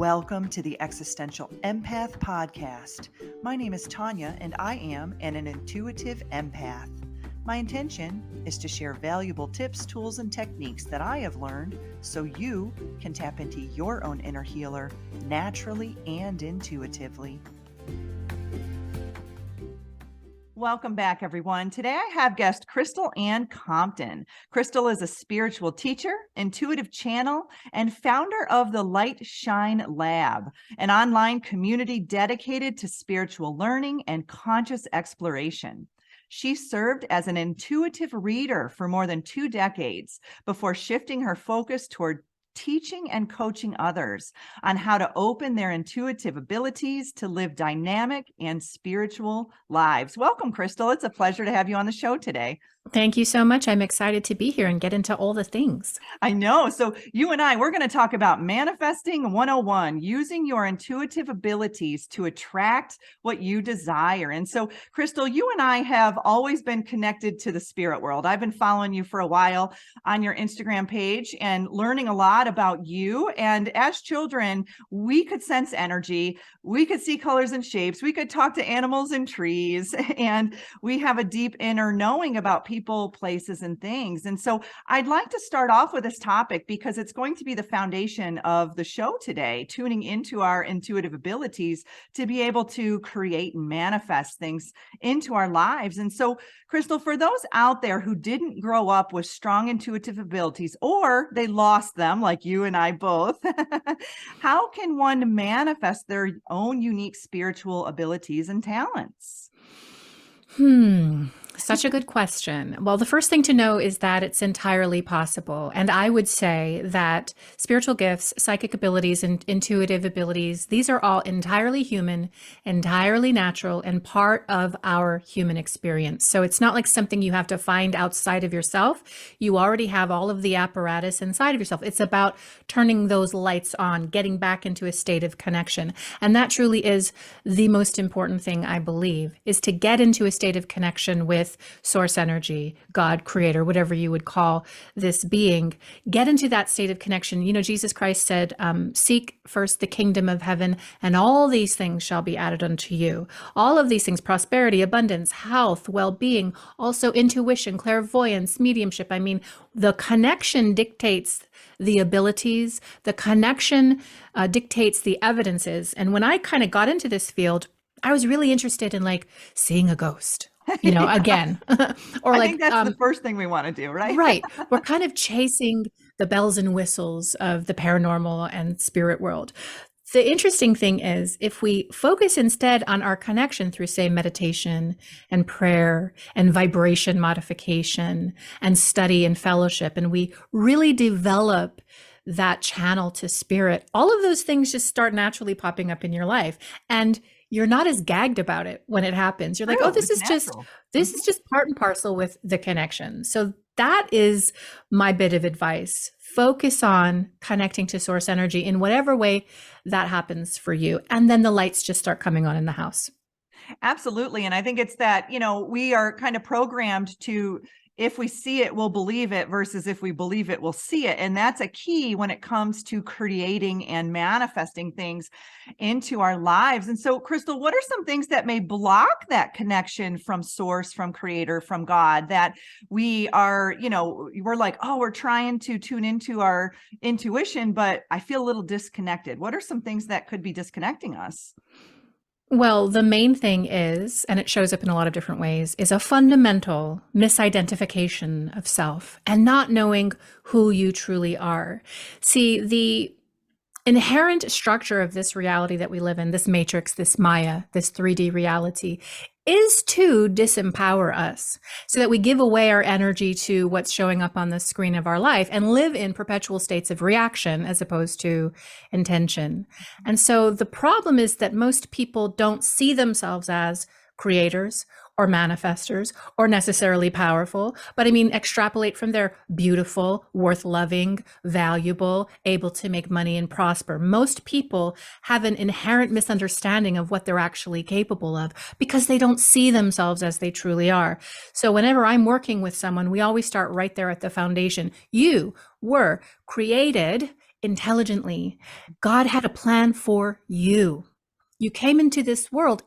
Welcome to the Existential Empath Podcast. My name is Tanya, and I am an intuitive empath. My intention is to share valuable tips, tools, and techniques that I have learned so you can tap into your own inner healer naturally and intuitively. Welcome back, everyone. Today I have guest Crystal Anne Compton. Crystal is a spiritual teacher, intuitive channel, and founder of the Light Shine Lab, an online community dedicated to spiritual learning and conscious exploration. She served as an intuitive reader for more than 2 decades before shifting her focus toward teaching and coaching others on how to open their intuitive abilities to live dynamic and spiritual lives. Welcome, Crystal. It's a pleasure to have you on the show today. Thank you so much. I'm excited to be here and get into all the things. I know. So you and we're going to talk about manifesting 101, using your intuitive abilities to attract what you desire. And so, Crystal, you and I have always been connected to the spirit world. I've been following you for a while on your Instagram page and learning a lot about you. And as children, we could sense energy. We could see colors and shapes. We could talk to animals and trees. And we have a deep inner knowing about people, places, and things. And so I'd like to start off with this topic because it's going to be the foundation of the show today, tuning into our intuitive abilities to be able to create and manifest things into our lives. And so, Crystal, for those out there who didn't grow up with strong intuitive abilities, or they lost them like you and I both, how can one manifest their own unique spiritual abilities and talents? Such a good question. Well, the first thing to know is that it's entirely possible. And I would say that spiritual gifts, psychic abilities, and intuitive abilities, these are all entirely human, entirely natural, and part of our human experience. So it's not like something you have to find outside of yourself. You already have all of the apparatus inside of yourself. It's about turning those lights on, getting back into a state of connection. And that truly is the most important thing, I believe, is to get into a state of connection with source energy, God, creator, whatever you would call this being. Get into that state of connection. You know, Jesus Christ said, seek first the kingdom of heaven, and all these things shall be added unto you. All of these things, prosperity, abundance, health, well-being, also intuition, clairvoyance, mediumship. I mean, the connection dictates the abilities. The connection dictates the evidences. And when I kind of got into this field, I was really interested in like seeing a ghost. You know, again, or I think that's the first thing we want to do, right? Right. We're kind of chasing the bells and whistles of the paranormal and spirit world. The interesting thing is if we focus instead on our connection through, say, meditation and prayer and vibration modification and study and fellowship, and we really develop that channel to spirit, all of those things just start naturally popping up in your life. And you're not as gagged about it when it happens. You're like, oh, this is just part and parcel with the connection. So that is my bit of advice. Focus on connecting to source energy in whatever way that happens for you. And then the lights just start coming on in the house. Absolutely. And I think it's that, you know, we are kind of programmed to, if we see it, we'll believe it versus if we believe it, we'll see it. And that's a key when it comes to creating and manifesting things into our lives. And so, Crystal, what are some things that may block that connection from source, from creator, from God, that we are, you know, we're like, oh, we're trying to tune into our intuition, but I feel a little disconnected. What are some things that could be disconnecting us? Well, the main thing is, and it shows up in a lot of different ways, is a fundamental misidentification of self and not knowing who you truly are. See, the inherent structure of this reality that we live in, this matrix, this Maya, this 3D reality, is to disempower us so that we give away our energy to what's showing up on the screen of our life and live in perpetual states of reaction as opposed to intention. And so the problem is that most people don't see themselves as creators or manifestors or necessarily powerful, but I mean, extrapolate from there, beautiful, worth loving, valuable, able to make money and prosper. Most people have an inherent misunderstanding of what they're actually capable of because they don't see themselves as they truly are. So whenever I'm working with someone, we always start right there at the foundation. You were created intelligently. God had a plan for you. You came into this world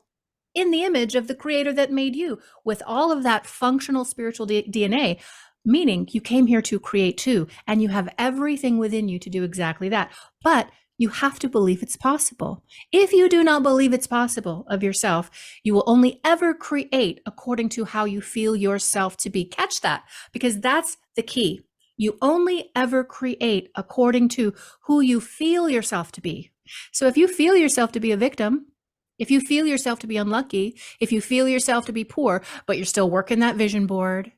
in the image of the creator that made you with all of that functional spiritual DNA, meaning you came here to create too, and you have everything within you to do exactly that. But you have to believe it's possible. If you do not believe it's possible of yourself, you will only ever create according to how you feel yourself to be. Catch that, because that's the key. You only ever create according to who you feel yourself to be. So if you feel yourself to be a victim, if you feel yourself to be unlucky, if you feel yourself to be poor, but you're still working that vision board,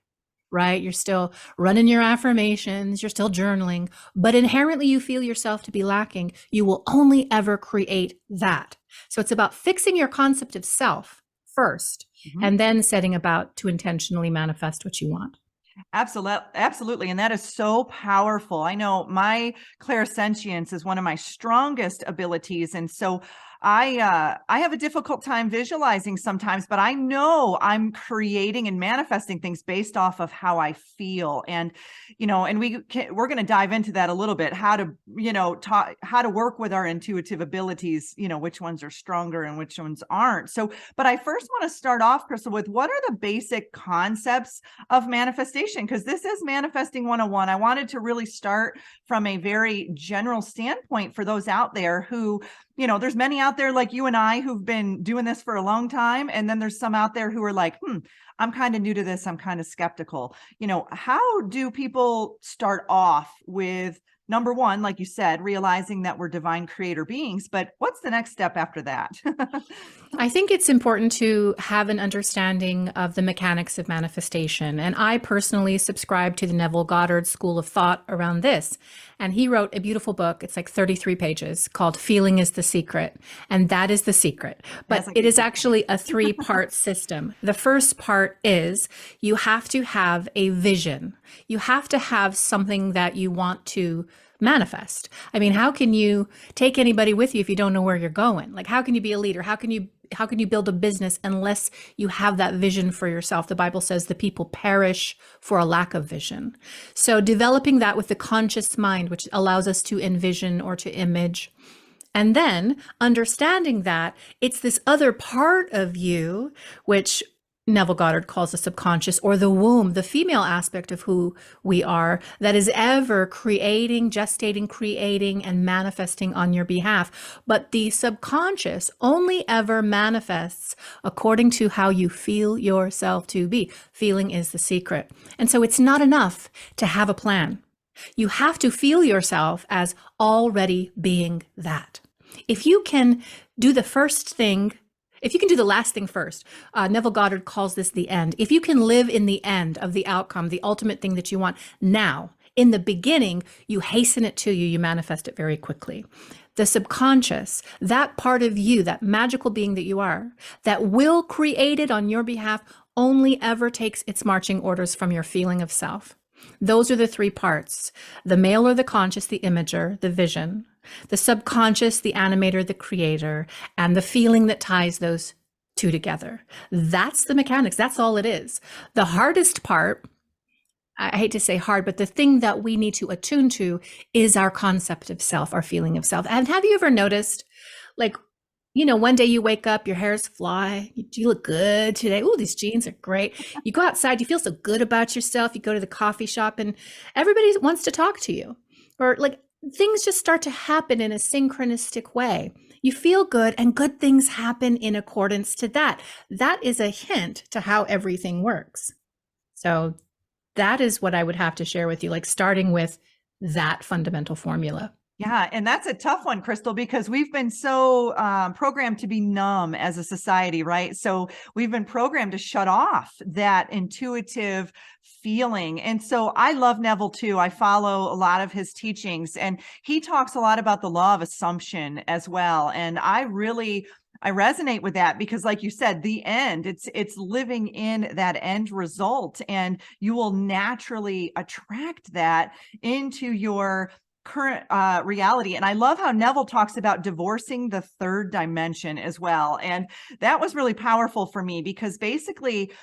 right? You're still running your affirmations, you're still journaling, but inherently you feel yourself to be lacking, you will only ever create that. So it's about fixing your concept of self first, and then setting about to intentionally manifest what you want. Absolutely. And that is so powerful. I know my clairsentience is one of my strongest abilities. And so I have a difficult time visualizing sometimes, but I know I'm creating and manifesting things based off of how I feel. And, and we're going to dive into that a little bit, how to, how to work with our intuitive abilities, which ones are stronger and which ones aren't. So, but I first want to start off, Crystal, with what are the basic concepts of manifestation? Because this is Manifesting 101. I wanted to really start from a very general standpoint for those out there who, there's many out there like you and I who've been doing this for a long time. And then there's some out there who are like, I'm kind of new to this. I'm kind of skeptical. How do people start off with, number one, like you said, realizing that we're divine creator beings, but what's the next step after that? I think it's important to have an understanding of the mechanics of manifestation. And I personally subscribe to the Neville Goddard school of thought around this. And he wrote a beautiful book. It's like 33 pages called Feeling is the Secret. And that is the secret. But it is actually a 3-part system. The first part is you have to have a vision. You have to have something that you want to manifest. I mean, how can you take anybody with you if you don't know where you're going? Like, how can you be a leader? How can you build a business unless you have that vision for yourself? The Bible says the people perish for a lack of vision. So developing that with the conscious mind, which allows us to envision or to image. And then understanding that it's this other part of you, which Neville Goddard calls the subconscious, or the womb, the female aspect of who we are, that is ever creating, gestating, creating, and manifesting on your behalf. But the subconscious only ever manifests according to how you feel yourself to be. Feeling is the secret. And so it's not enough to have a plan. You have to feel yourself as already being that. If you can do the first thing, if you can do the last thing first, Neville Goddard calls this the end. If you can live in the end of the outcome, the ultimate thing that you want now, in the beginning, you hasten it to you, you manifest it very quickly. The subconscious, that part of you, that magical being that you are, that will create it on your behalf, only ever takes its marching orders from your feeling of self. Those are the 3 parts: the male or the conscious, the imager, the vision; the subconscious, the animator, the creator; and the feeling that ties those 2 together. That's the mechanics. That's all it is. The hardest part, I hate to say hard, but the thing that we need to attune to is our concept of self, our feeling of self. And have you ever noticed, like, one day you wake up, your hair's fly, you look good today. Oh, these jeans are great. You go outside, you feel so good about yourself. You go to the coffee shop and everybody wants to talk to you. Or like things just start to happen in a synchronistic way. You feel good and good things happen in accordance to that. That is a hint to how everything works. So that is what I would have to share with you, like starting with that fundamental formula. Yeah. And that's a tough one, Crystal, because we've been so programmed to be numb as a society, right? So we've been programmed to shut off that intuitive feeling. And so I love Neville too. I follow a lot of his teachings, and he talks a lot about the law of assumption as well. And I resonate with that because, like you said, the end, it's living in that end result, and you will naturally attract that into your current reality. And I love how Neville talks about divorcing the third dimension as well. And that was really powerful for me, because basically,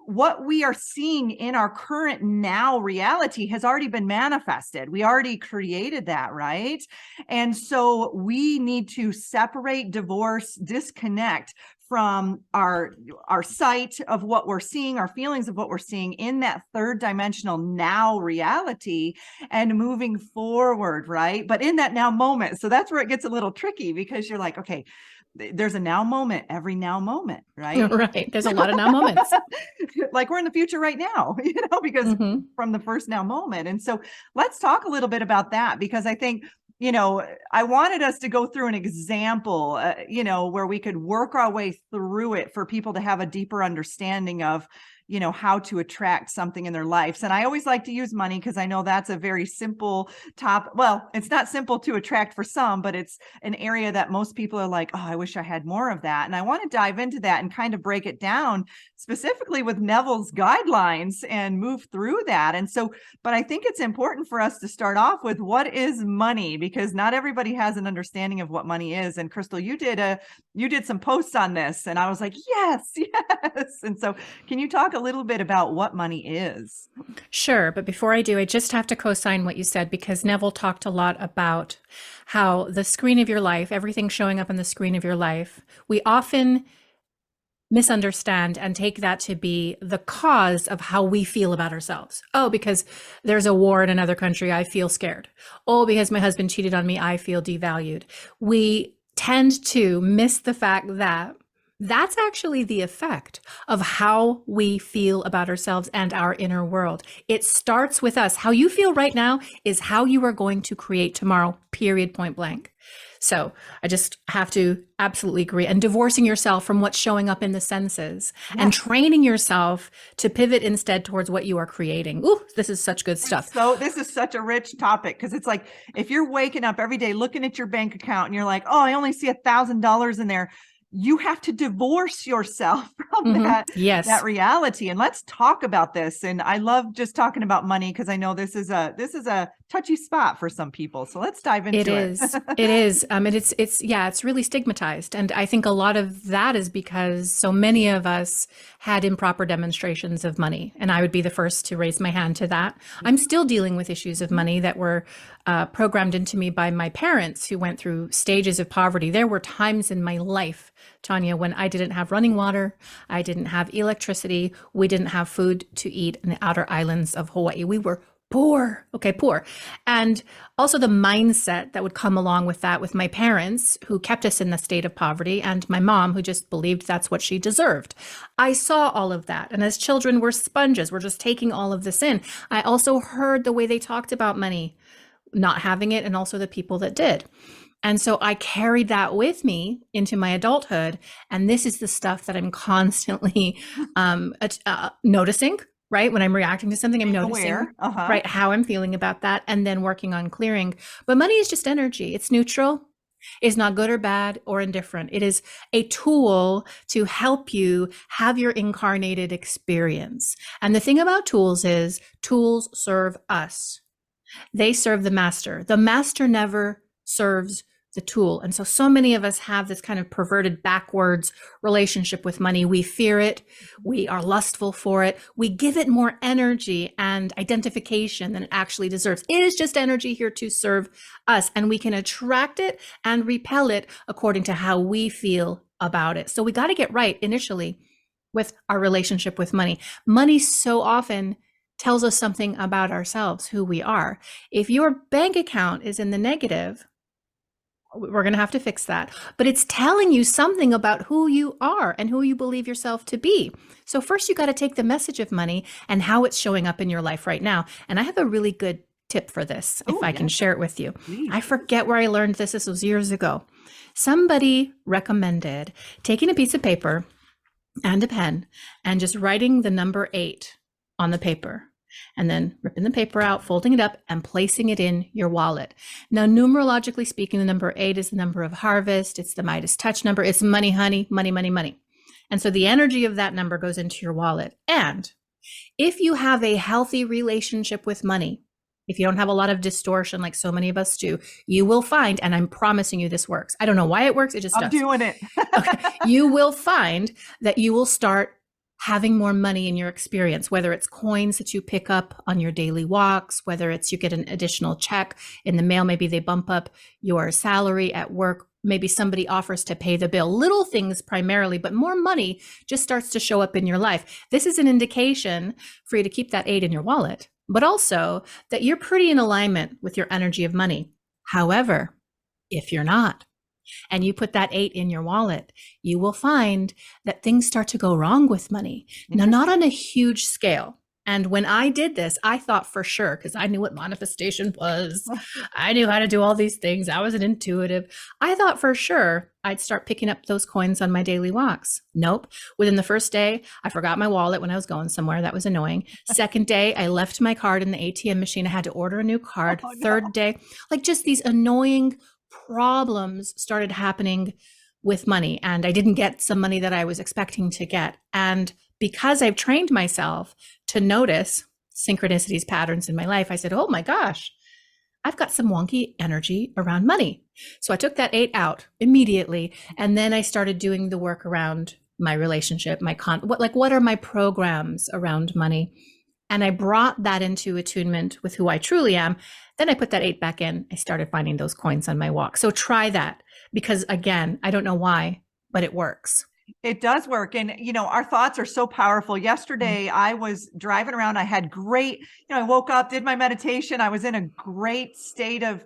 what we are seeing in our current now reality has already been manifested. We already created that, right? And so we need to separate, divorce, disconnect from our sight of what we're seeing, our feelings of what we're seeing in that third dimensional now reality, and moving forward, right? But in that now moment. So that's where it gets a little tricky, because you're like, okay, there's a now moment, every now moment, right? Right. There's a lot of now moments. Like we're in the future right now, because from the first now moment. And so let's talk a little bit about that, because I think, I wanted us to go through an example, where we could work our way through it for people to have a deeper understanding of, how to attract something in their lives. And I always like to use money, because I know that's a very simple top. Well, it's not simple to attract for some, but it's an area that most people are like, oh, I wish I had more of that. And I want to dive into that and kind of break it down specifically with Neville's guidelines and move through that. And so, but I think it's important for us to start off with, what is money? Because not everybody has an understanding of what money is. And Crystal, you did some posts on this, and I was like, yes. And so can you talk a little bit about what money is? Sure. But before I do, I just have to co-sign what you said, because Neville talked a lot about how the screen of your life, everything showing up on the screen of your life, we often misunderstand and take that to be the cause of how we feel about ourselves. Oh, because there's a war in another country, I feel scared. Oh, because my husband cheated on me, I feel devalued. We tend to miss the fact that that's actually the effect of how we feel about ourselves and our inner world. It starts with us. How you feel right now is how you are going to create tomorrow, period, point blank. So I just have to absolutely agree. And divorcing yourself from what's showing up in the senses, and training yourself to pivot instead towards what you are creating. Ooh, this is such good stuff. So this is such a rich topic, because it's like, if you're waking up every day looking at your bank account and you're like, oh, I only see $1,000 in there, you have to divorce yourself from that reality. And let's talk about this. And I love just talking about money, because I know this is a touchy spot for some people. So let's dive into it. It is. And it's really stigmatized. And I think a lot of that is because so many of us had improper demonstrations of money. And I would be the first to raise my hand to that. I'm still dealing with issues of money that were programmed into me by my parents, who went through stages of poverty. There were times in my life, Tanya, when I didn't have running water, I didn't have electricity, we didn't have food to eat in the outer islands of Hawaii. We were poor. Okay, poor. And also the mindset that would come along with that, with my parents who kept us in the state of poverty, and my mom who just believed that's what she deserved. I saw all of that. And as children, we're sponges. We're just taking all of this in. I also heard the way they talked about money, not having it, and also the people that did. And so I carried that with me into my adulthood. And this is the stuff that I'm constantly noticing, right? When I'm reacting to something, I'm noticing, right, how I'm feeling about that, and then working on clearing. But money is just energy. It's neutral. It's not good or bad or indifferent. It is a tool to help you have your incarnated experience. And the thing about tools is tools serve us. They serve the master. The master never serves the tool. And so many of us have this kind of perverted backwards relationship with money. We fear it. We are lustful for it. We give it more energy and identification than it actually deserves. It is just energy here to serve us, and we can attract it and repel it according to how we feel about it. So we got to get right initially with our relationship with money. Money so often tells us something about ourselves, who we are. If your bank account is in the negative, we're going to have to fix that. But it's telling you something about who you are and who you believe yourself to be. So first, you got to take the message of money and how it's showing up in your life right now. And I have a really good tip for this, if I can share it with you. Please. I forget where I learned this. This was years ago. Somebody recommended taking a piece of paper and a pen and just writing the number 8 on the paper, and then ripping the paper out, folding it up, and placing it in your wallet. Now, numerologically speaking, the number 8 is the number of harvest. It's the Midas touch number. It's money, honey, money, money, money. And so the energy of that number goes into your wallet. And if you have a healthy relationship with money, if you don't have a lot of distortion like so many of us do, you will find, and I'm promising you this works. I don't know why it works, it just I'm does. doing it. Okay. You will find that you will start having more money in your experience, whether it's coins that you pick up on your daily walks, whether it's you get an additional check in the mail, maybe they bump up your salary at work, maybe somebody offers to pay the bill, little things primarily, but more money just starts to show up in your life. This is an indication for you to keep that 8 in your wallet, but also that you're pretty in alignment with your energy of money. However, if you're not, and you put that 8 in your wallet, you will find that things start to go wrong with money. Now, not on a huge scale. And when I did this, I thought for sure, because I knew what manifestation was, I knew how to do all these things. I was an intuitive. I thought for sure I'd start picking up those coins on my daily walks. Nope. Within the first day, I forgot my wallet when I was going somewhere. That was annoying. Second day, I left my card in the ATM machine. I had to order a new card. Oh, no. Third day, like just these annoying problems started happening with money, and I didn't get some money that I was expecting to get. And because I've trained myself to notice synchronicities, patterns in my life, I said, oh my gosh, I've got some wonky energy around money. So I took that 8 out immediately. And then I started doing the work around my relationship, what are my programs around money? And I brought that into attunement with who I truly am. Then I put that 8 back in. I started finding those coins on my walk. So try that, because again, I don't know why, but it works. It does work. And, our thoughts are so powerful. Yesterday, I was driving around. I had great, I woke up, did my meditation. I was in a great state of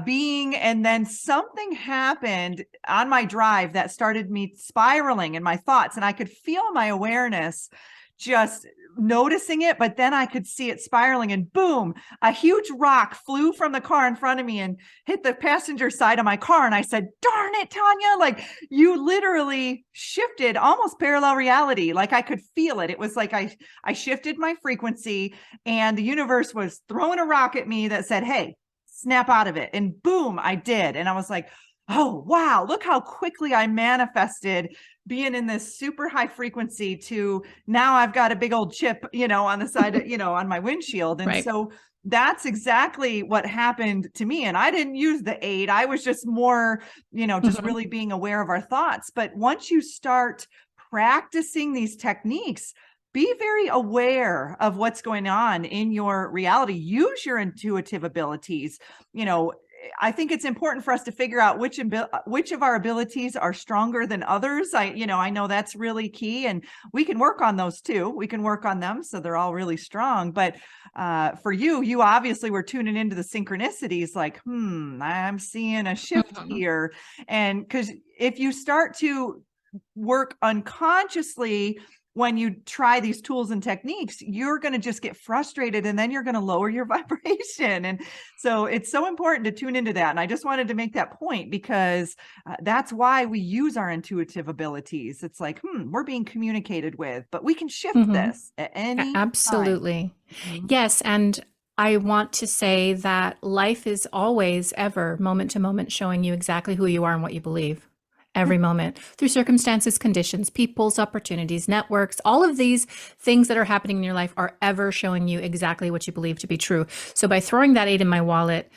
being. And then something happened on my drive that started me spiraling in my thoughts. And I could feel my awareness just noticing it, but then I could see it spiraling, and boom, a huge rock flew from the car in front of me and hit the passenger side of my car. And I said, darn it, Tanya, like you literally shifted almost parallel reality. Like I could feel it. It was like I shifted my frequency, and the universe was throwing a rock at me that said, hey, snap out of it. And boom, I did. And I was like, oh, wow, look how quickly I manifested being in this super high frequency to now I've got a big old chip, on the side of, on my windshield. And so that's exactly what happened to me. And I didn't use the 8. I was just more, just really being aware of our thoughts. But once you start practicing these techniques, be very aware of what's going on in your reality. Use your intuitive abilities. I think it's important for us to figure out which of our abilities are stronger than others. I know that's really key, and we can work on those too. We can work on them so they're all really strong. But for you obviously were tuning into the synchronicities, like, I'm seeing a shift here. And because if you start to work unconsciously, when you try these tools and techniques, you're going to just get frustrated, and then you're going to lower your vibration. And so it's so important to tune into that. And I just wanted to make that point, because that's why we use our intuitive abilities. It's like, we're being communicated with, but we can shift this at any Absolutely. time. Yes. And I want to say that life is always, ever, moment to moment, showing you exactly who you are and what you believe. Every moment, through circumstances, conditions, people's opportunities, networks, all of these things that are happening in your life are ever showing you exactly what you believe to be true. So by throwing that 8 in my wallet,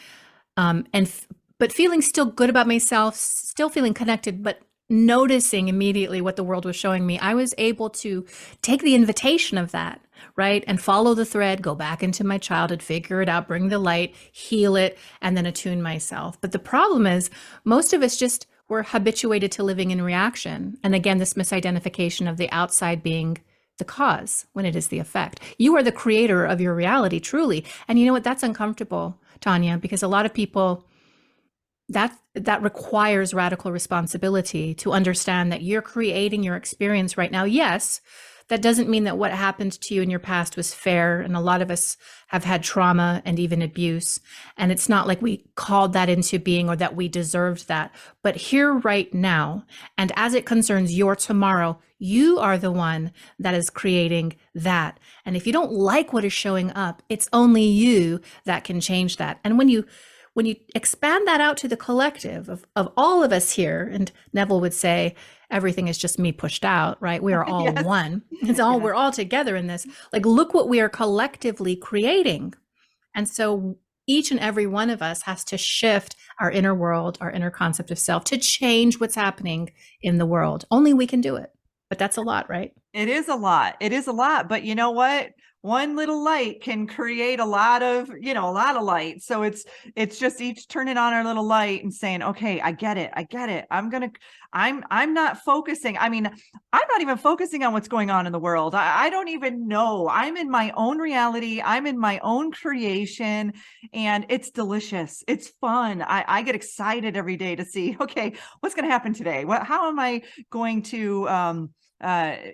but feeling still good about myself, still feeling connected, but noticing immediately what the world was showing me, I was able to take the invitation of that, right? And follow the thread, go back into my childhood, figure it out, bring the light, heal it, and then attune myself. But the problem is, most of us just, we're habituated to living in reaction. And again, this misidentification of the outside being the cause when it is the effect. You are the creator of your reality, truly. And you know what? That's uncomfortable, Tanya, because a lot of people, that requires radical responsibility to understand that you're creating your experience right now. Yes, that doesn't mean that what happened to you in your past was fair. And a lot of us have had trauma and even abuse. And it's not like we called that into being or that we deserved that. But here right now, and as it concerns your tomorrow, you are the one that is creating that. And if you don't like what is showing up, it's only you that can change that. And when you expand that out to the collective of all of us here, and Neville would say, everything is just me pushed out, right? We are all one. It's all, we're all together in this. Like, look what we are collectively creating. And so each and every one of us has to shift our inner world, our inner concept of self to change what's happening in the world. Only we can do it. But that's a lot, right? It is a lot. It is a lot, but you know what? One little light can create a lot of, a lot of light. So it's just each turning on our little light and saying, okay, I get it. I get it. I'm not focusing. I mean, I'm not even focusing on what's going on in the world. I don't even know. I'm in my own reality. I'm in my own creation, and it's delicious. It's fun. I get excited every day to see, okay, what's going to happen today? How am I going to,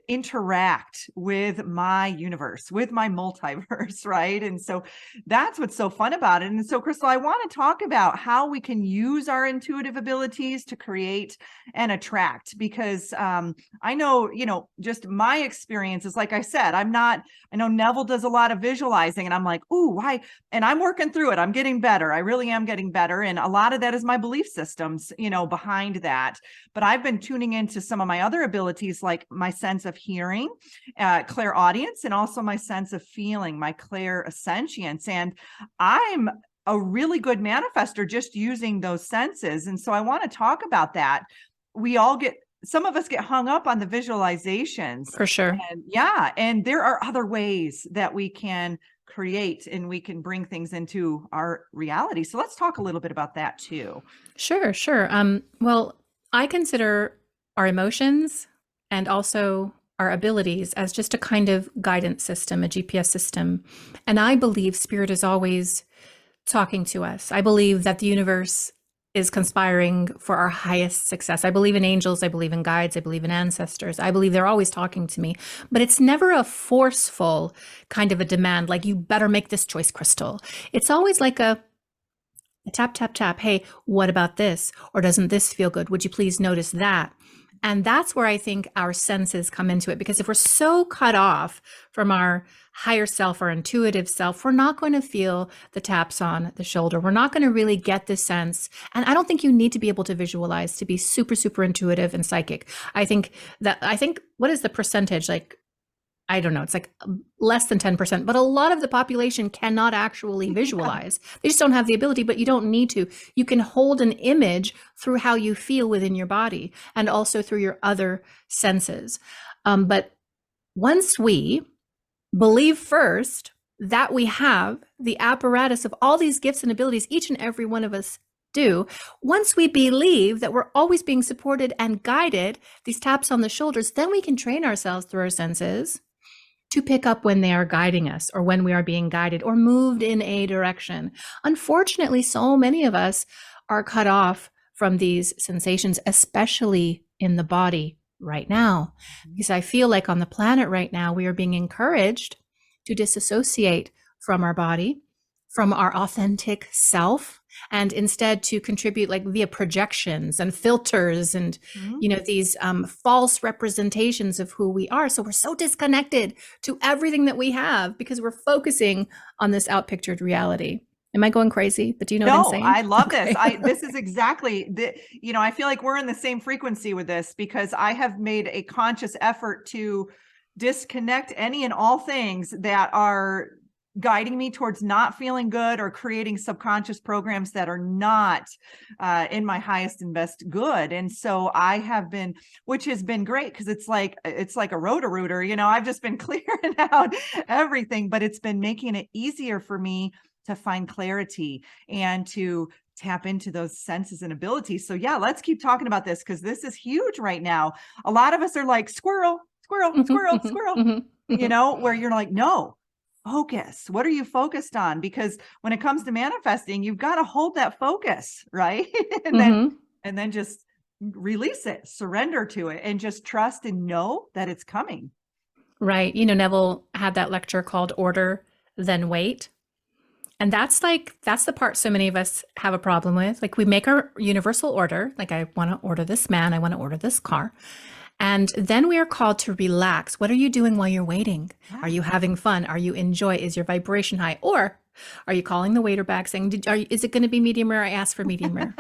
interact with my universe, with my multiverse, right? And so that's what's so fun about it. And so, Crystal, I want to talk about how we can use our intuitive abilities to create and attract, because I know, just my experience is, like I said, I know Neville does a lot of visualizing, and I'm like, ooh, why? And I'm working through it. I'm getting better. I really am getting better. And a lot of that is my belief systems, behind that. But I've been tuning into some of my other abilities, like my sense of hearing, clairaudience, and also my sense of feeling, my clairsentience. And I'm a really good manifester just using those senses. And so I want to talk about that. Some of us get hung up on the visualizations. For sure. And yeah. And there are other ways that we can create and we can bring things into our reality. So let's talk a little bit about that too. Sure. Well, I consider our emotions and also our abilities as just a kind of guidance system, a GPS system. And I believe spirit is always talking to us. I believe that the universe is conspiring for our highest success. I believe in angels. I believe in guides. I believe in ancestors. I believe they're always talking to me, but it's never a forceful kind of a demand, like, you better make this choice, Crystal. It's always like a tap, tap, tap. Hey, what about this? Or doesn't this feel good? Would you please notice that? And that's where I think our senses come into it, because if we're so cut off from our higher self, our intuitive self, we're not going to feel the taps on the shoulder. We're not going to really get the sense. And I don't think you need to be able to visualize to be super, super intuitive and psychic. I think, what is the percentage? Like, I don't know, it's like less than 10%, but a lot of the population cannot actually visualize. They just don't have the ability, but you don't need to. You can hold an image through how you feel within your body and also through your other senses. But once we believe first that we have the apparatus of all these gifts and abilities, each and every one of us do, once we believe that we're always being supported and guided, these taps on the shoulders, then we can train ourselves through our senses to pick up when they are guiding us or when we are being guided or moved in a direction. Unfortunately, so many of us are cut off from these sensations, especially in the body right now, because I feel like on the planet right now, we are being encouraged to disassociate from our body, from our authentic self, and instead to contribute like via projections and filters and, these false representations of who we are. So we're so disconnected to everything that we have because we're focusing on this outpictured reality. Am I going crazy? But do you know what I'm saying? I love this. This is exactly I feel like we're in the same frequency with this, because I have made a conscious effort to disconnect any and all things that are guiding me towards not feeling good or creating subconscious programs that are not in my highest and best good. And so I have been, which has been great, because it's like a roto-rooter, I've just been clearing out everything, but it's been making it easier for me to find clarity and to tap into those senses and abilities. So yeah, let's keep talking about this, because this is huge right now. A lot of us are like, squirrel, squirrel, squirrel, squirrel, where you're like, no, focus. What are you focused on? Because when it comes to manifesting, you've got to hold that focus, right? and then just release it, surrender to it, and just trust and know that it's coming. Right. Neville had that lecture called Order, Then Wait. And that's the part so many of us have a problem with. Like, we make our universal order, like, I want to order this man, I want to order this car. And then we are called to relax. What are you doing while you're waiting? Are you having fun? Are you enjoy? Is your vibration high? Or are you calling the waiter back saying, is it going to be medium rare? I asked for medium rare.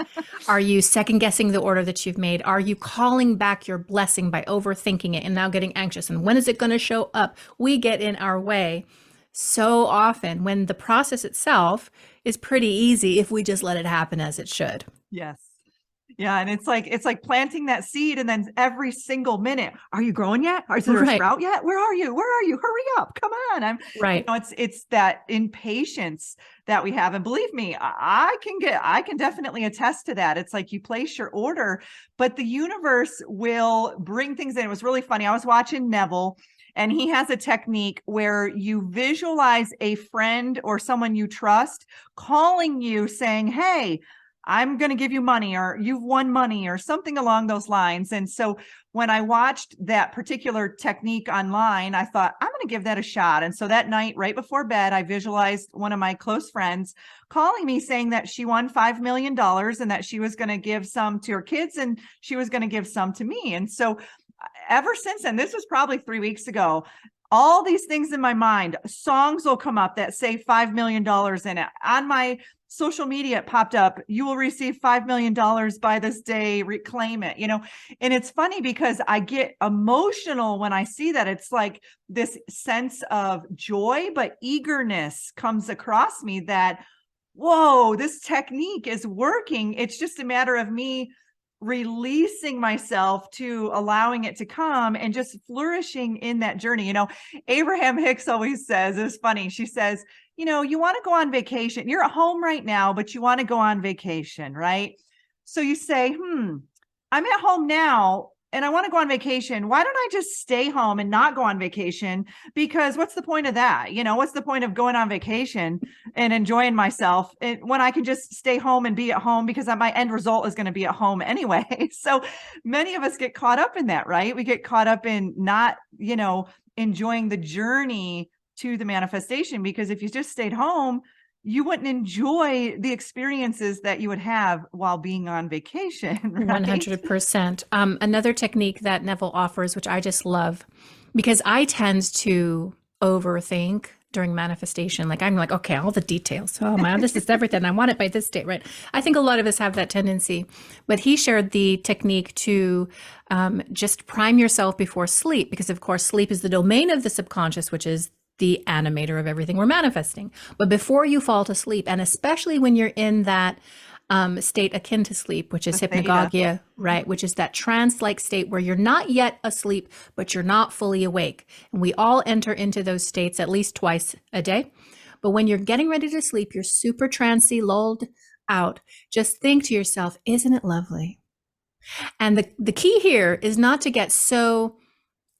Are you second guessing the order that you've made? Are you calling back your blessing by overthinking it and now getting anxious? And when is it going to show up? We get in our way so often when the process itself is pretty easy if we just let it happen as it should. Yes. Yeah. And it's like planting that seed. And then every single minute, are you growing yet? Is there a Right. sprout yet? Where are you? Where are you? Hurry up. Come on. Right. It's that impatience that we have. And believe me, I can definitely attest to that. It's like you place your order, but the universe will bring things in. It was really funny. I was watching Neville, and he has a technique where you visualize a friend or someone you trust calling you saying, hey, I'm going to give you money, or you've won money, or something along those lines. And so when I watched that particular technique online, I thought, I'm going to give that a shot. And so that night, right before bed, I visualized one of my close friends calling me saying that she won $5 million and that she was going to give some to her kids and she was going to give some to me. And so ever since then, this was probably 3 weeks ago, all these things in my mind, songs will come up that say $5 million in it. On my social media, it popped up, you will receive $5 million by this day, reclaim it, and it's funny because I get emotional when I see that. It's like this sense of joy, but eagerness comes across me that, whoa, this technique is working. It's just a matter of me releasing myself to allowing it to come and just flourishing in that journey. Abraham Hicks always says, it's funny. She says, you want to go on vacation. You're at home right now, but you want to go on vacation, right? So you say, I'm at home now and I want to go on vacation. Why don't I just stay home and not go on vacation? Because what's the point of that? What's the point of going on vacation and enjoying myself when I can just stay home and be at home, because my end result is going to be at home anyway. So many of us get caught up in that, right? We get caught up in not, enjoying the journey to the manifestation, because if you just stayed home, you wouldn't enjoy the experiences that you would have while being on vacation. Right? 100%. Another technique that Neville offers, which I just love, because I tend to overthink during manifestation. Like I'm like, okay, all the details. Oh man, this is everything. I want it by this date, right? I think a lot of us have that tendency, but he shared the technique to just prime yourself before sleep, because of course, sleep is the domain of the subconscious, which is the animator of everything we're manifesting. But before you fall to sleep, and especially when you're in that state akin to sleep, which is hypnagogia, right? Which is that trance-like state where you're not yet asleep, but you're not fully awake. And we all enter into those states at least twice a day. But when you're getting ready to sleep, you're super trancy, lulled out. Just think to yourself, isn't it lovely? And the key here is not to get so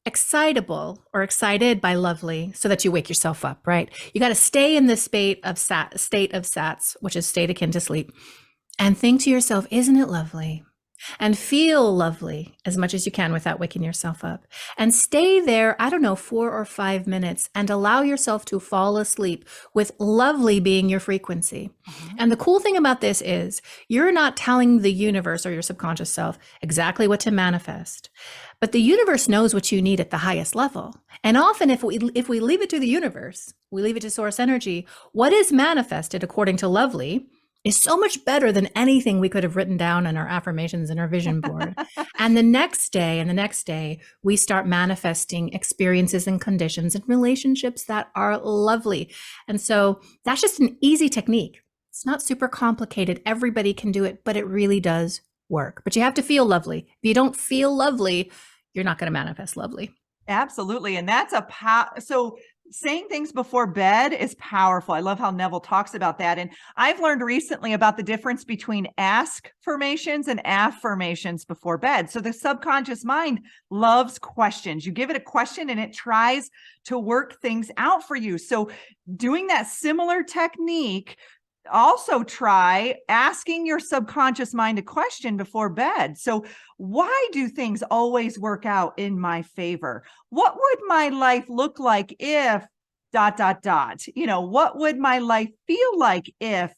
excitable or excited by lovely so that you wake yourself up, right? You got to stay in the state of sats, which is state akin to sleep, and think to yourself, isn't it lovely? And feel lovely as much as you can without waking yourself up. And stay there, 4 or 5 minutes, and allow yourself to fall asleep with lovely being your frequency. And the cool thing about this is you're not telling the universe or your subconscious self exactly what to manifest, but the universe knows what you need at the highest level. And often if we leave it to the universe, we leave it to source energy, what is manifested according to lovely is so much better than anything we could have written down in our affirmations and our vision board. And the next day, we start manifesting experiences and conditions and relationships that are lovely. And so that's just an easy technique. It's not super complicated. Everybody can do it, but it really does work. But you have to feel lovely. If you don't feel lovely, you're not going to manifest lovely. Absolutely. And that's so saying things before bed is powerful. I love how Neville talks about that. And I've learned recently about the difference between ask-formations and affirmations before bed. So the subconscious mind loves questions. You give it a question and it tries to work things out for you. So doing that similar technique, also try asking your subconscious mind a question before bed. So why do things always work out in my favor? What would my life look like if ... What would my life feel like if ...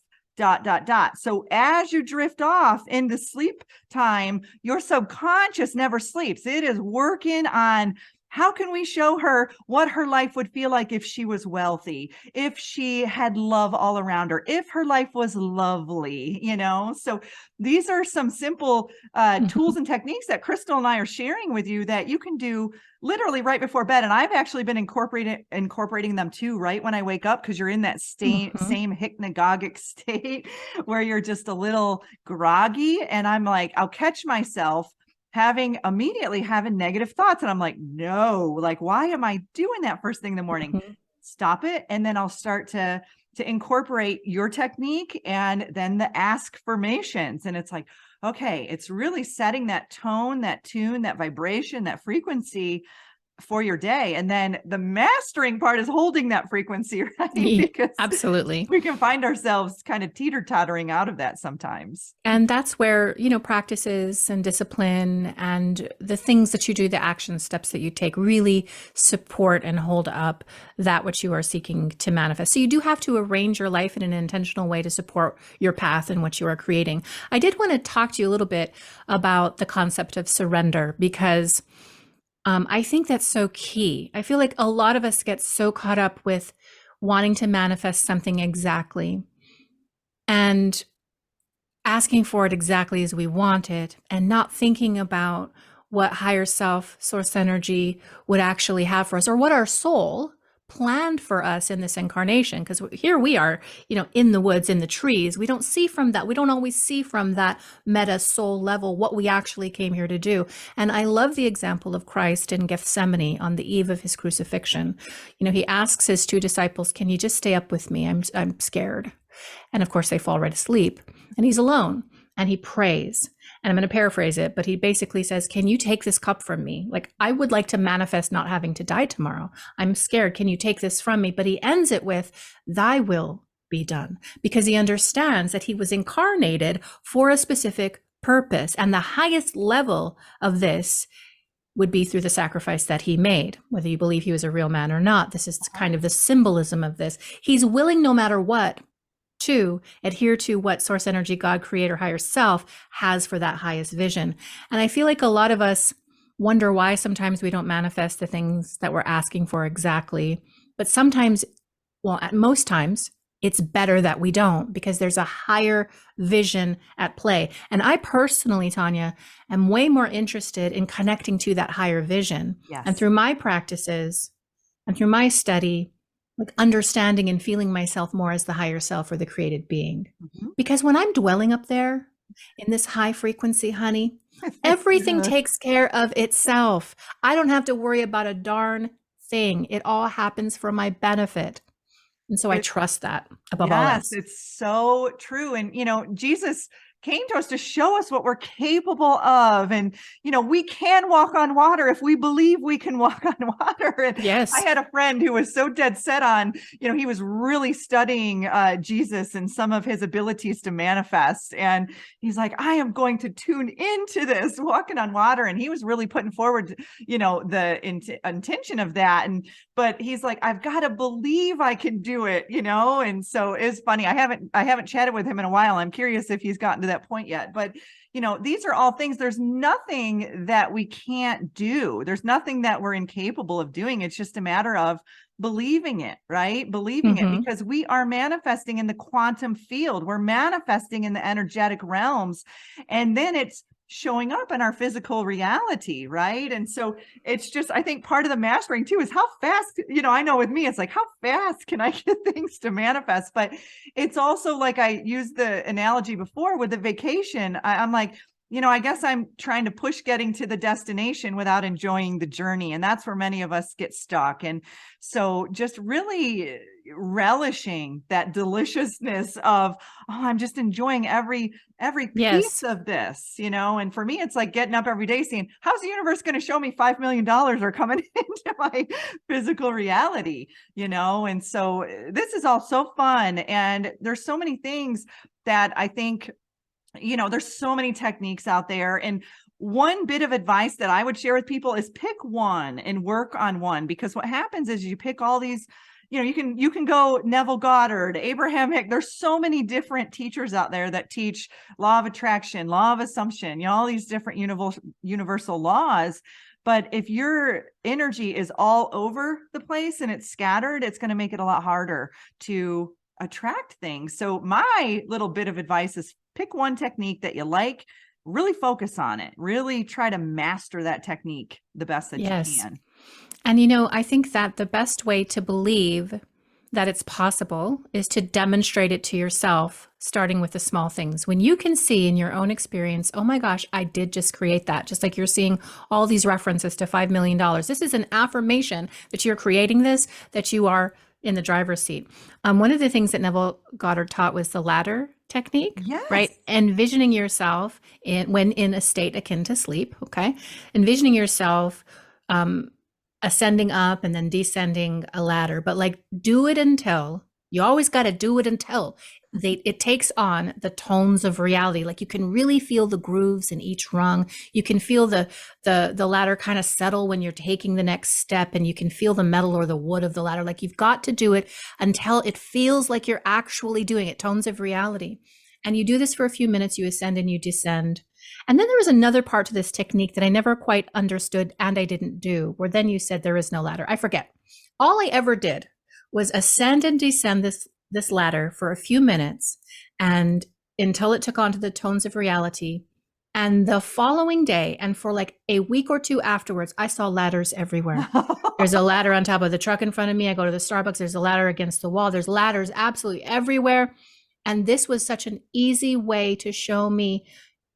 So as you drift off into sleep time, your subconscious never sleeps. It is working on How can we show her what her life would feel like if she was wealthy, if she had love all around her, if her life was lovely, you know? So these are some simple tools Mhm. and techniques that Crystal and I are sharing with you that you can do literally right before bed. And I've actually been incorporating them too, right when I wake up, because you're in that Mhm. same hypnagogic state where you're just a little groggy. And I'm like, I'll catch myself immediately having negative thoughts. And I'm like, no, like, why am I doing that first thing in the morning? Mhm. Stop it. And then I'll start to incorporate your technique and then the ask formations. And it's like, okay, it's really setting that tone, that tune, that vibration, that frequency for your day. And then the mastering part is holding that frequency, right? Because Absolutely. we can find ourselves kind of teeter-tottering out of that sometimes. And that's where, practices and discipline and the things that you do, the action steps that you take really support and hold up that which you are seeking to manifest. So you do have to arrange your life in an intentional way to support your path and what you are creating. I did want to talk to you a little bit about the concept of surrender, because I think that's so key. I feel like a lot of us get so caught up with wanting to manifest something exactly and asking for it exactly as we want it, and not thinking about what higher self, source energy would actually have for us, or what our soul planned for us in this incarnation. Because here we are, in the woods, in the trees. We don't see from that. We don't always see from that meta soul level what we actually came here to do. And I love the example of Christ in Gethsemane on the eve of his crucifixion. He asks his two disciples, "Can you just stay up with me? I'm scared." And of course, they fall right asleep, and he's alone, and he prays. And I'm going to paraphrase it, but he basically says, "Can you take this cup from me? Like, I would like to manifest not having to die tomorrow. I'm scared. Can you take this from me?" But he ends it with, "Thy will be done," because he understands that he was incarnated for a specific purpose. And the highest level of this would be through the sacrifice that he made, whether you believe he was a real man or not. This is kind of the symbolism of this. He's willing, no matter what, to adhere to what source energy, God, creator, higher self has for that highest vision. And I feel like a lot of us wonder why sometimes we don't manifest the things that we're asking for exactly. But sometimes, well, at most times, it's better that we don't, because there's a higher vision at play. And I personally, Tanya, am way more interested in connecting to that higher vision. Yes. And through my practices and through my study, like understanding and feeling myself more as the higher self or the created being. Mm-hmm. Because when I'm dwelling up there in this high frequency, honey, everything takes care of itself. I don't have to worry about a darn thing. It all happens for my benefit. And so I trust that above all else. Yes, it's so true. And, Jesus came to us to show us what we're capable of. And, we can walk on water if we believe we can walk on water. And Yes. I had a friend who was so dead set on, he was really studying Jesus and some of his abilities to manifest. And he's like, I am going to tune into this walking on water. And he was really putting forward, the intention of that. But he's like, I've got to believe I can do it, And so it's funny. I haven't chatted with him in a while. I'm curious if he's gotten to that point yet. But, these are all things. There's nothing that we can't do. There's nothing that we're incapable of doing. It's just a matter of believing it, right? Believing it, because we are manifesting in the quantum field. We're manifesting in the energetic realms. And then it's showing up in our physical reality, right? And so it's just, I think part of the mastering too is how fast, I know with me, it's like, how fast can I get things to manifest? But it's also like I used the analogy before with the vacation. I'm like, I guess I'm trying to push getting to the destination without enjoying the journey. And that's where many of us get stuck. And so just really relishing that deliciousness of, I'm just enjoying every piece of this, and for me, it's like getting up every day saying, how's the universe going to show me $5 million are coming into my physical reality, and so this is all so fun. And there's so many things that I think, there's so many techniques out there. And one bit of advice that I would share with people is pick one and work on one, because what happens is you pick all these, you can go Neville Goddard, Abraham Hicks. There's so many different teachers out there that teach law of attraction, law of assumption, all these different universal laws. But if your energy is all over the place and it's scattered, it's going to make it a lot harder to attract things. So my little bit of advice is pick one technique that you like, really focus on it, really try to master that technique the best that you Yes. can. And I think that the best way to believe that it's possible is to demonstrate it to yourself, starting with the small things. When you can see in your own experience, oh my gosh, I did just create that. Just like you're seeing all these references to $5 million. This is an affirmation that you're creating this, that you are in the driver's seat. One of the things that Neville Goddard taught was the ladder technique, right? Yes. Envisioning yourself when in a state akin to sleep, okay? Envisioning yourself ascending up and then descending a ladder, but like do it until you always got to do it until it takes on the tones of reality. Like you can really feel the grooves in each rung. You can feel the ladder kind of settle when you're taking the next step, and you can feel the metal or the wood of the ladder. Like you've got to do it until it feels like you're actually doing it. Tones of reality. And you do this for a few minutes, you ascend and you descend. And then there was another part to this technique that I never quite understood and I didn't do, where then you said there is no ladder. I forget. All I ever did was ascend and descend this ladder for a few minutes and until it took on to the tones of reality. And the following day, and for like a week or two afterwards, I saw ladders everywhere. There's a ladder on top of the truck in front of me. I go to the Starbucks, there's a ladder against the wall. There's ladders absolutely everywhere. And this was such an easy way to show me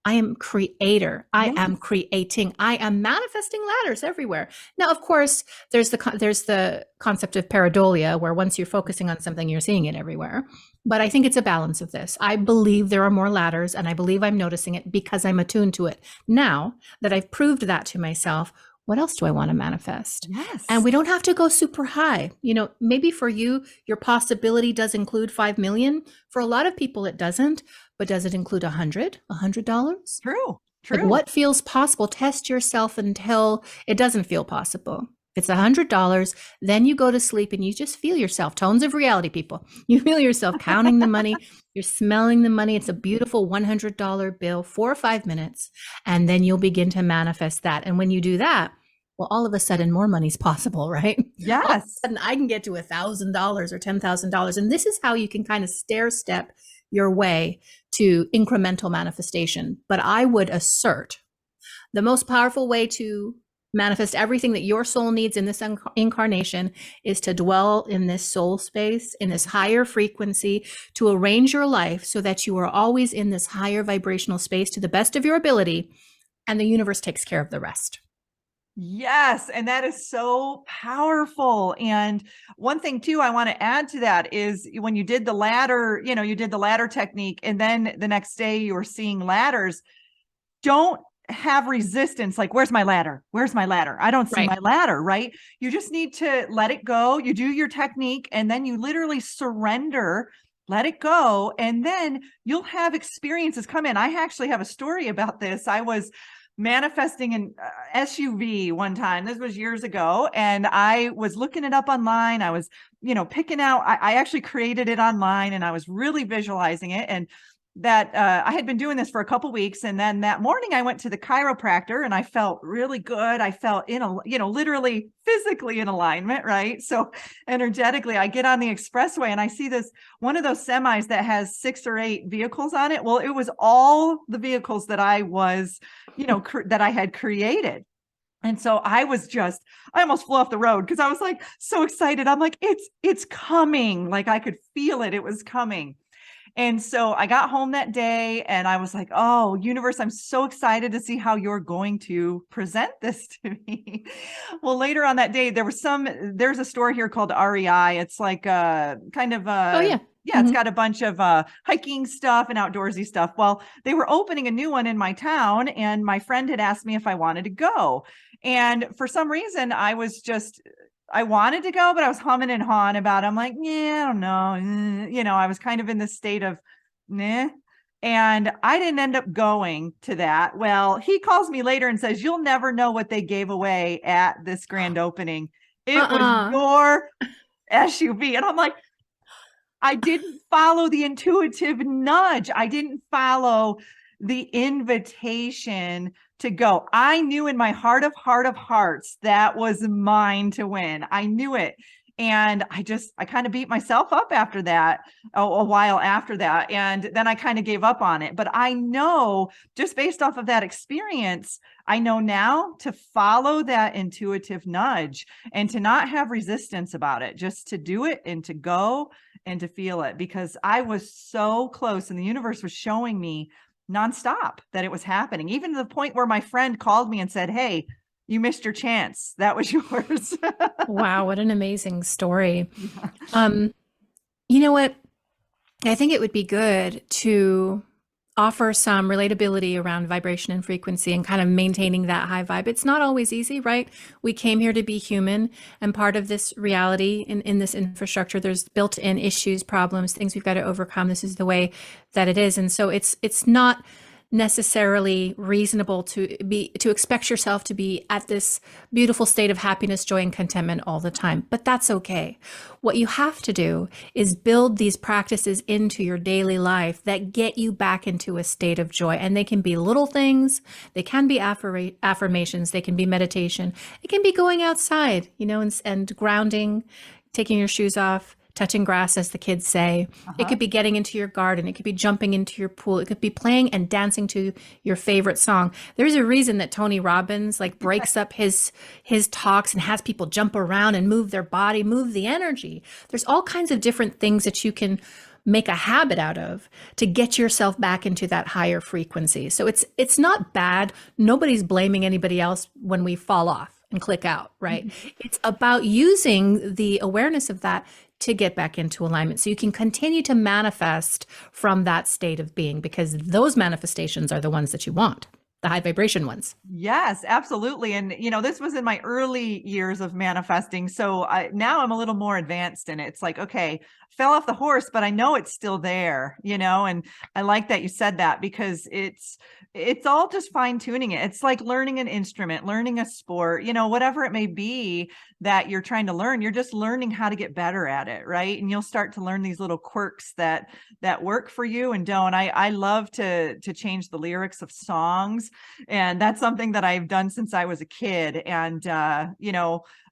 I am creator. I am creating. I am manifesting ladders everywhere. Now, of course, there's the concept of pareidolia, where once you're focusing on something, you're seeing it everywhere. But I think it's a balance of this. I believe there are more ladders, and I believe I'm noticing it because I'm attuned to it. Now that I've proved that to myself, what else do I want to manifest? Yes. And we don't have to go super high. Maybe for you, your possibility does include 5 million. For a lot of people, it doesn't. But does it include $100? True. Like what feels possible? Test yourself until it doesn't feel possible. If it's $100, then you go to sleep and you just feel yourself. Tones of reality, people. You feel yourself counting the money. You're smelling the money. It's a beautiful $100 bill, 4 or 5 minutes. And then you'll begin to manifest that. And when you do that, well, all of a sudden more money's possible, right? Yes. All of a sudden I can get to $1,000 or $10,000. And this is how you can kind of stair step your way to incremental manifestation. But I would assert the most powerful way to manifest everything that your soul needs in this incarnation is to dwell in this soul space, in this higher frequency, to arrange your life so that you are always in this higher vibrational space to the best of your ability, and the universe takes care of the rest. Yes. And that is so powerful. And one thing too, I want to add to that is when you did the ladder, you did the ladder technique, and then the next day you were seeing ladders, don't have resistance. Like, where's my ladder? Where's my ladder? I don't see my ladder, right? You just need to let it go. You do your technique and then you literally surrender, let it go. And then you'll have experiences come in. I actually have a story about this. I was manifesting an SUV one time. This was years ago. And I was looking it up online. I was, picking out, I actually created it online and I was really visualizing it. And that I had been doing this for a couple weeks. And then that morning I went to the chiropractor and I felt really good. I felt literally physically in alignment, right? So energetically, I get on the expressway and I see one of those semis that has 6 or 8 vehicles on it. Well, it was all the vehicles that I was, that I had created. And so I almost flew off the road because I was like so excited. I'm like, it's coming. Like I could feel it. It was coming. And so I got home that day and I was like, oh, universe, I'm so excited to see how you're going to present this to me. Well, later on that day, there's a store here called REI. It's like it's got a bunch of hiking stuff and outdoorsy stuff. Well, they were opening a new one in my town and my friend had asked me if I wanted to go. And for some reason, I wanted to go, but I was humming and hawing about it. I'm like, yeah, I don't know. I was kind of in this state of, nah. And I didn't end up going to that. Well, he calls me later and says, you'll never know what they gave away at this grand opening. It was your SUV. And I'm like, I didn't follow the intuitive nudge. I didn't follow the invitation to go. I knew in my heart of hearts that was mine to win. I knew it. And I kind of beat myself up after that, a while after that. And then I kind of gave up on it. But I know, just based off of that experience, I know now to follow that intuitive nudge and to not have resistance about it, just to do it and to go and to feel it, because I was so close and the universe was showing me nonstop that it was happening, even to the point where my friend called me and said, "Hey, you missed your chance. That was yours." Wow, what an amazing story. Yeah. You know what? I think it would be good to offer some relatability around vibration and frequency and kind of maintaining that high vibe. It's not always easy, right? We came here to be human, and part of this reality in this infrastructure, there's built-in issues, problems, things we've got to overcome. This is the way that it is. And so it's not necessarily reasonable to expect yourself to be at this beautiful state of happiness, joy, and contentment all the time. But that's okay. What you have to do is build these practices into your daily life that get you back into a state of joy. And they can be little things, they can be affirmations, they can be meditation, it can be going outside, and grounding, taking your shoes off, touching grass, as the kids say. It could be getting into your garden. It could be jumping into your pool. It could be playing and dancing to your favorite song. There's a reason that Tony Robbins breaks up his talks and has people jump around and move their body, move the energy. There's all kinds of different things that you can make a habit out of to get yourself back into that higher frequency. So it's not bad. Nobody's blaming anybody else when we fall off and click out, right? Mm-hmm. It's about using the awareness of that to get back into alignment so you can continue to manifest from that state of being, because those manifestations are the ones that you want, the high vibration ones. Yes, absolutely. And, this was in my early years of manifesting. So now I'm a little more advanced in it. It's like, okay, fell off the horse, but I know it's still there, and I like that you said that, because it's all just fine tuning it. It's like learning an instrument, learning a sport, whatever it may be that you're trying to learn, you're just learning how to get better at it. Right. And you'll start to learn these little quirks that work for you and don't. I love to change the lyrics of songs. And that's something that I've done since I was a kid. And,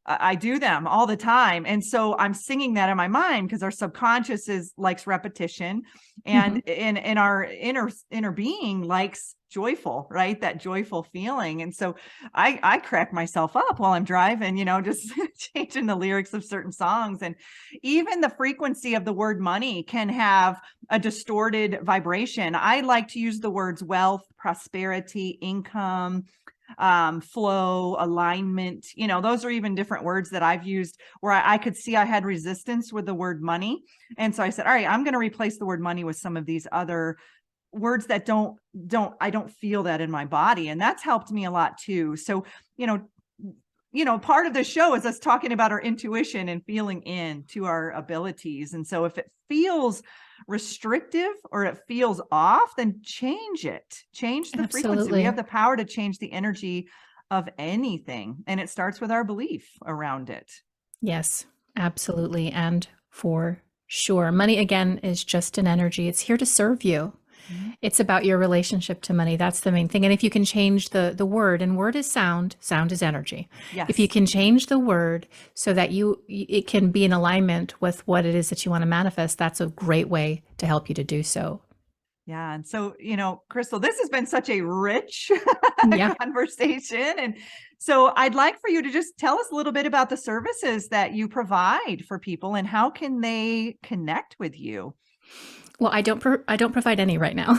I do them all the time. And so I'm singing that in my mind, because our subconscious likes repetition, and in our inner being likes joyful, right? That joyful feeling. And so I crack myself up while I'm driving, just changing the lyrics of certain songs. And even the frequency of the word money can have a distorted vibration. I like to use the words wealth, prosperity, income, flow, alignment, those are even different words that I've used where I could see I had resistance with the word money. And so I said, all right, I'm going to replace the word money with some of these other words that I don't feel that in my body. And that's helped me a lot too. So, part of the show is us talking about our intuition and feeling into our abilities. And so if it feels restrictive or it feels off, then change it. Change the frequency. We have the power to change the energy of anything. And it starts with our belief around it. Yes, absolutely. And for sure, money, again, is just an energy. It's here to serve you. It's about your relationship to money. That's the main thing. And if you can change the word, and word is sound is energy. Yes. If you can change the word so that it can be in alignment with what it is that you want to manifest, that's a great way to help you to do so. Yeah. And so, Crystal, this has been such a rich conversation. And so I'd like for you to just tell us a little bit about the services that you provide for people and how can they connect with you? Well, I don't provide any right now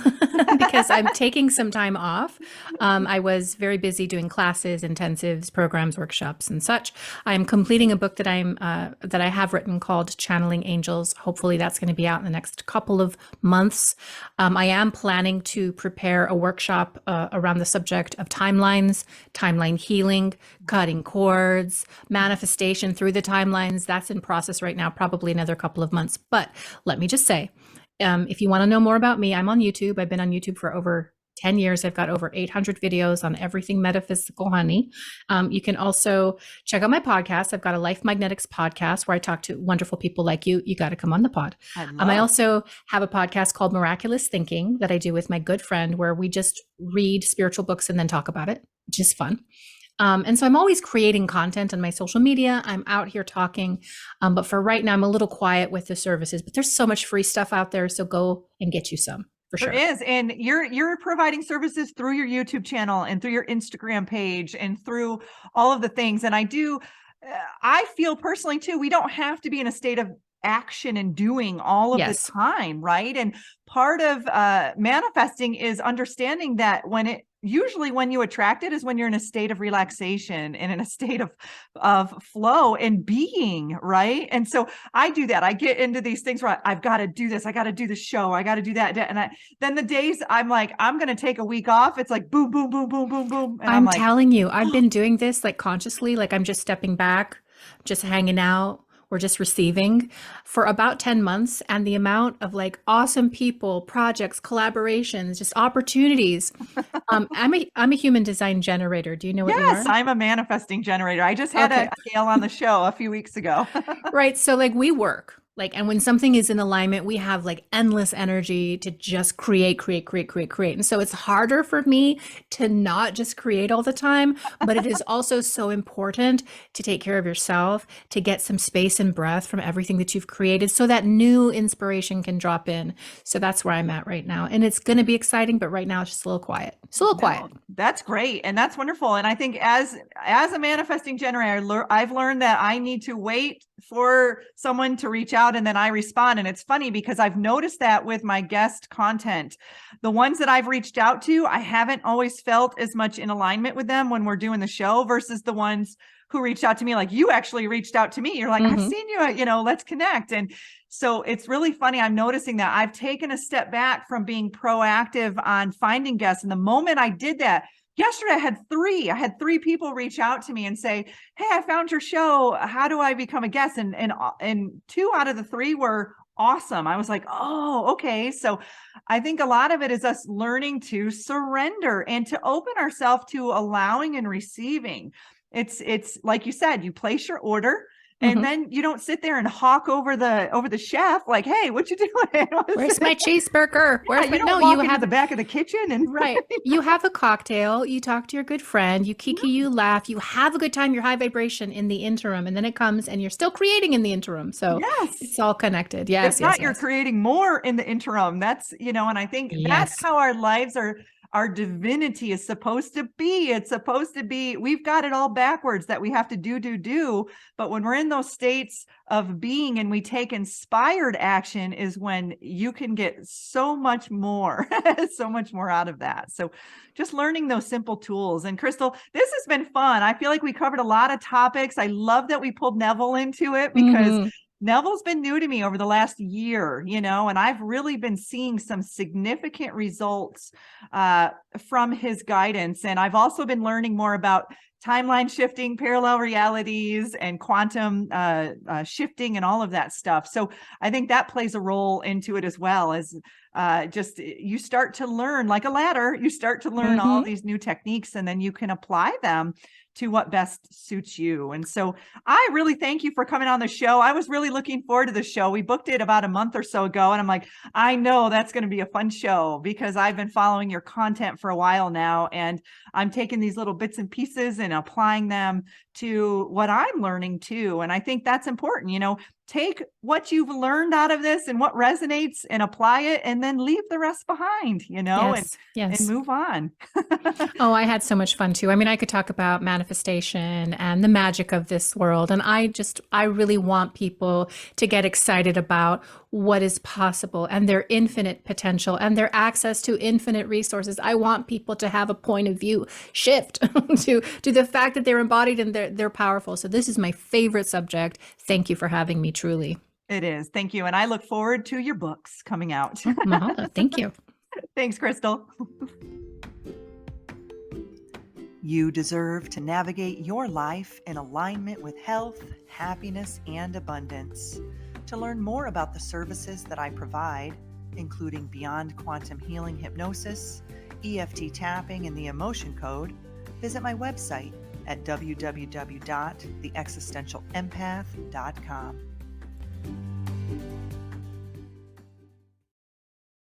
because I'm taking some time off. I was very busy doing classes, intensives, programs, workshops, and such. I am completing a book that I have written called Channeling Angels. Hopefully, that's going to be out in the next couple of months. I am planning to prepare a workshop around the subject of timelines, timeline healing, cutting cords, manifestation through the timelines. That's in process right now, probably another couple of months. But let me just say, if you want to know more about me, I'm on YouTube. I've been on YouTube for over 10 years. I've got over 800 videos on everything metaphysical, honey. You can also check out my podcast. I've got a Life Magnetics podcast where I talk to wonderful people like you. You got to come on the pod. I also have a podcast called Miraculous Thinking that I do with my good friend, where we just read spiritual books and then talk about it, which is fun. And so I'm always creating content on my social media. I'm out here talking. But for right now, I'm a little quiet with the services, but there's so much free stuff out there. So go and get you some. For sure. There is. And you're providing services through your YouTube channel and through your Instagram page and through all of the things. And I feel personally too, we don't have to be in a state of action and doing all of the time, right? And part of manifesting is understanding that usually when you attract it is when you're in a state of relaxation and in a state of flow and being, right? And so I do that. I get into these things where I've got to do this. I got to do the show. I got to do that. And then the days I'm like, I'm going to take a week off. It's like boom, boom, boom, boom, boom, boom. And I'm like, telling you, I've been doing this like consciously, like I'm just stepping back, just hanging out. We're just receiving for about 10 months, and the amount of like awesome people, projects, collaborations, just opportunities. I'm a human design generator. Do you know what you are? Yes, I'm a manifesting generator. I just had a Gail on the show a few weeks ago. Right. So like we work. And when something is in alignment, we have like endless energy to just create. And so it's harder for me to not just create all the time, but it is also so important to take care of yourself, to get some space and breath from everything that you've created so that new inspiration can drop in. So that's where I'm at right now. And it's going to be exciting, but right now it's just a little quiet. It's a little quiet. That's great. And that's wonderful. And I think as a manifesting generator, I've learned that I need to wait for someone to reach out and then I respond. And it's funny because I've noticed that with my guest content, the ones that I've reached out to, I haven't always felt as much in alignment with them when we're doing the show versus the ones who reached out to me. Like you actually reached out to me. You're like, I've seen you, let's connect. And so it's really funny. I'm noticing that I've taken a step back from being proactive on finding guests. And the moment I did that, yesterday, I had three people reach out to me and say, hey, I found your show. How do I become a guest? And 2 out of the 3 were awesome. I was like, oh, okay. So I think a lot of it is us learning to surrender and to open ourselves to allowing and receiving. It's like you said, you place your order. And then you don't sit there and hawk over the chef like, hey, what you doing? Where's my cheeseburger? You have the back of the kitchen and right. You have a cocktail, you talk to your good friend, you kiki, you laugh, you have a good time, you're high vibration in the interim, and then it comes and you're still creating in the interim. So it's all connected. Yes. If not, you're creating more in the interim. That's, and I think that's how our lives our divinity is supposed to be. It's supposed to be, we've got it all backwards that we have to do. But when we're in those states of being and we take inspired action is when you can get so much more out of that. So just learning those simple tools. And Crystal, this has been fun. I feel like we covered a lot of topics. I love that we pulled Neville into it because Neville's been new to me over the last year, and I've really been seeing some significant results from his guidance. And I've also been learning more about timeline shifting, parallel realities, and quantum shifting and all of that stuff. So I think that plays a role into it as well as just you start to learn like a ladder, you start to learn all these new techniques and then you can apply them to what best suits you. And so I really thank you for coming on the show. I was really looking forward to the show. We booked it about a month or so ago. And I'm like, I know that's going to be a fun show because I've been following your content for a while now. And I'm taking these little bits and pieces and applying them to what I'm learning too. And I think that's important, take what you've learned out of this and what resonates and apply it and then leave the rest behind, and move on. Oh, I had so much fun too. I mean, I could talk about manifestation and the magic of this world. And I really want people to get excited about what is possible and their infinite potential and their access to infinite resources. I want people to have a point of view shift to the fact that they're embodied and they're powerful. So this is my favorite subject. Thank you for having me, truly. It is. Thank you. And I look forward to your books coming out. Mahalo. Thank you. Thanks, Crystal. You deserve to navigate your life in alignment with health, happiness, and abundance. To learn more about the services that I provide, including Beyond Quantum Healing Hypnosis, EFT tapping, and the emotion code, visit my website at www.theexistentialempath.com.